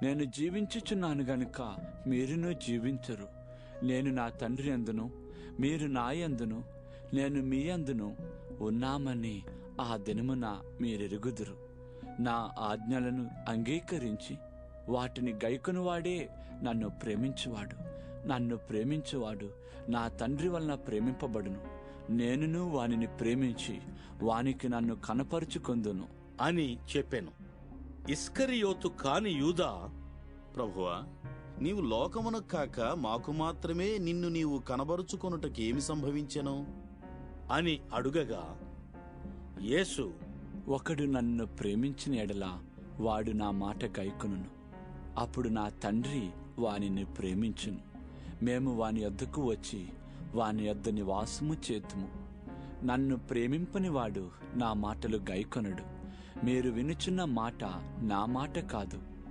నేను జీవించుచున్నాను గనుక మీరును జీవించరు. నేను నా తండ్రి యందును, మీరు నా యందును, నేను మీ యందును ఉన్నామని ఆ దినమున మీరెరుగుదురు. నా ఆజ్ఞలను అంగీకరించి వాటిని గైకొనువాడే నన్ను ప్రేమించువాడు. నన్ను ప్రేమించువాడు నా తండ్రి వలన ప్రేమింపబడును. నేనును వానిని ప్రేమించి వానికి నన్ను కనపరుచుకొందును అని చెప్పెను. ఇస్కరియోతు కాని యూదా, ప్రభువా, నీవు లోకమును కాక మాకు మాత్రమే నిన్ను నీవు కనబరుచుకొనుటకేమి సంభవించెను అని అడుగగా, యేసు, ఒకడు నన్ను ప్రేమించిన ఎడల వాడు నా మాట గైకొనును. అప్పుడు నా తండ్రి వానిని ప్రేమించును. మేము వాని యొద్దకు వచ్చి వాని యొద్ద నివాసము చేతుము. నన్ను ప్రేమింపని వాడు నా మాటలు గైకొనడు. మీరు వినుచున్న మాట నా మాట కాదు,